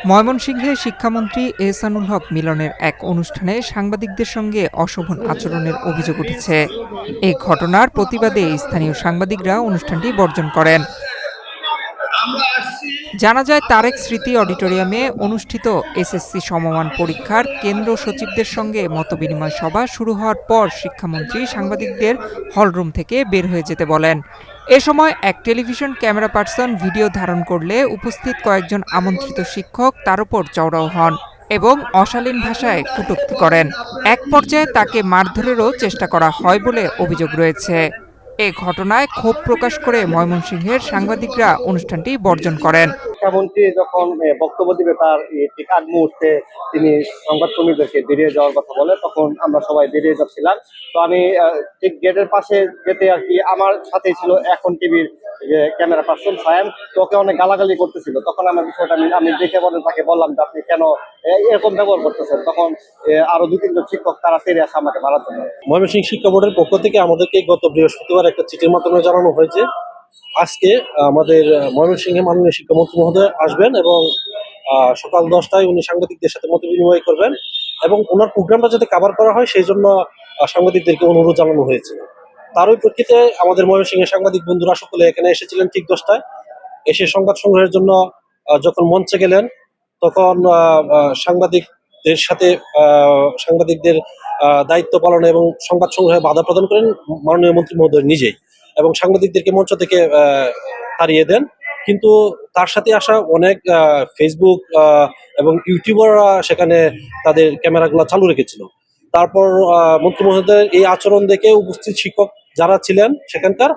ময়মনসিংহে শিক্ষামন্ত্রী এহসানুল হক মিলনের এক অনুষ্ঠানে সাংবাদিকদের সঙ্গে অশোভন আচরণের অভিযোগ উঠেছে। এই ঘটনার প্রতিবাদে স্থানীয় সাংবাদিকরা অনুষ্ঠানটি বর্জন করেন। জানা যায়, তারেক স্মৃতি অডিটোরিয়ামে অনুষ্ঠিত এসএসসি সমমান পরীক্ষার কেন্দ্র সচিবদের সঙ্গে মতবিনিময় সভা শুরু হওয়ার পর শিক্ষামন্ত্রী সাংবাদিকদের হলরুম থেকে বের হয়ে যেতে বলেন। এ সময় এক টেলিভিশন ক্যামেরা পার্সন ভিডিও ধারণ করলে উপস্থিত কয়েকজন আমন্ত্রিত শিক্ষক তার উপর চড়াও হন এবং অশালীন ভাষায় কটূক্তি করেন। এক পর্যায়ে তাকে মারধরেরও চেষ্টা করা হয় বলে অভিযোগ রয়েছে। এ ঘটনায় ক্ষোভ প্রকাশ করে ময়মনসিংহের সাংবাদিকরা অনুষ্ঠানটি বর্জন করেন। শিক্ষামন্ত্রী যখন বক্তব্য দিবে তার ঠিক আগ মুহূর্তে তিনি সংবাদকর্মীদেরকে বেরিয়ে যাওয়ার কথা বলে, তখন আমরা সবাই বেরিয়ে যাচ্ছিলাম। তো আমি ঠিক গেটের পাশে যেতে আর কি, আমার সাথেই ছিল এখন টিভির ক্যামেরা পার্সন সায়াম, তো ওকে অনেক গালাগালি করতেছিল। তখন আমার বিষয়টা আমি দেখে বলে তাকে বললাম যে আপনি কেন এরকম ব্যবহার করতেছেন। তখন আরো 2-3 জন শিক্ষক তারা ফিরে আসে আমাকে মারার জন্য। ময়মনসিংহ শিক্ষা বোর্ডের পক্ষ থেকে আমাদেরকে গত বৃহস্পতিবার একটা চিঠির মাধ্যমে জানানো হয়েছে আজকে আমাদের ময়মনসিংহে মাননীয় শিক্ষামন্ত্রী মহোদয় আসবেন এবং সকাল 10টায় উনি সাংবাদিকদের সাথে মত বিনিময় করবেন এবং ওনার প্রোগ্রামটা যাতে কভার করা হয় সেই জন্য সাংবাদিকদেরকে অনুরোধ জানানো হয়েছে। তারই প্রেক্ষিতে আমাদের ময়মনসিংহের সাংবাদিক বন্ধুরা সকলে এখানে এসেছিলেন ঠিক 10টায়। এসে সংবাদ সংগ্রহের জন্য যখন মঞ্চে গেলেন তখন সাংবাদিকদের সাথে সাংবাদিকদের দায়িত্ব পালনে এবং সংবাদ সংগ্রহে বাধা প্রদান করেন মাননীয় মন্ত্রী মহোদয় নিজেই এবং সাংবাদিকদেরকে মঞ্চ থেকে তাড়িয়ে দেন। কিন্তু তার সাথে আসা অনেক ফেসবুক এবং ইউটিউবাররা সেখানে তাদের ক্যামেরাগুলো চালু রেখেছিল। তারপর মন্ত্রী মহোদয়ের এই আচরণ দেখে উপস্থিত শিক্ষক যারা ছিলেন সেখানকার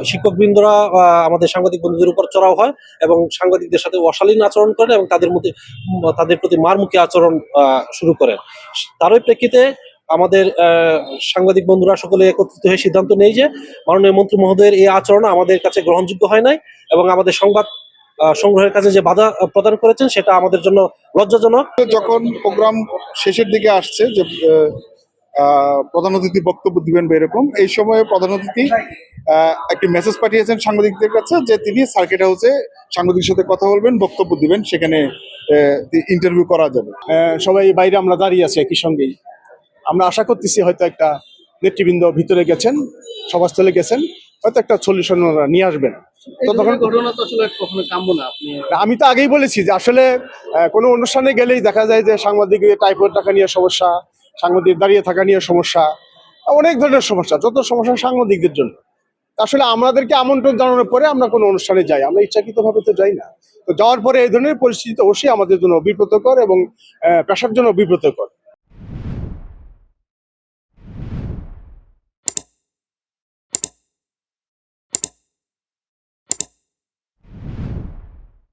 শিক্ষকবৃন্দরা আমাদের সাংবাদিক বন্ধুদের উপর চড়াও হয় এবং সাংবাদিকদের সাথে অশালীন আচরণ করেন এবং তাদের প্রতি মারমুখী আচরণ শুরু করেন। তারই প্রেক্ষিতে আমাদের সাংবাদিক বন্ধুরা সকলে একত্রিত হয়ে সিদ্ধান্ত নেই যে মাননীয় মন্ত্রী মহোদয়ের এই আচরণ আমাদের কাছে গ্রহণযোগ্য হয় নাই এবং আমাদের সংবাদ সংগ্রহের কাছে যে বাধা প্রদান করেছেন সেটা আমাদের জন্য লজ্জাজনক। যখন প্রোগ্রাম শেষের দিকে আসছে যে প্রধান অতিথি বক্তব্য দিবেন বা এরকম, এই সময়ে প্রধান অতিথি একটি মেসেজ পাঠিয়েছেন সাংবাদিকদের কাছে যে তিনি সার্কিট হাউসে সাংবাদিকের সাথে কথা বলবেন, বক্তব্য দিবেন, সেখানে ইন্টারভিউ করা যাবে। সবাই বাইরে আমরা দাঁড়িয়ে আছি একই সঙ্গেই। আমরা আশা করতেছি হয়তো একটা নেতৃবৃন্দ ভিতরে গেছেন, সভাস্থলে গেছেন, হয়তো একটা সলিউশন নিয়ে আসবেন। তো তখন ঘটনা তো আসলে কখনো কাম্য না। আমি তো আগেই বলেছি যে আসলে কোনো অনুষ্ঠানে গেলেই দেখা যায় যে সাংবাদিক টাইপের টাকা নিয়ে সমস্যা, সাংবাদিক দাঁড়িয়ে থাকা নিয়ে সমস্যা, অনেক ধরনের সমস্যা, যত সমস্যা সাংবাদিকদের জন্য। আসলে আমাদেরকে আমন্ত্রণ জানানোর পরে আমরা কোনো অনুষ্ঠানে যাই, আমরা ইচ্ছাকৃতভাবে তো যাই না। তো যাওয়ার পরে এই ধরনের পরিস্থিতি অবশ্যই আমাদের জন্য বিব্রতকর এবং পেশার জন্য বিব্রতকর।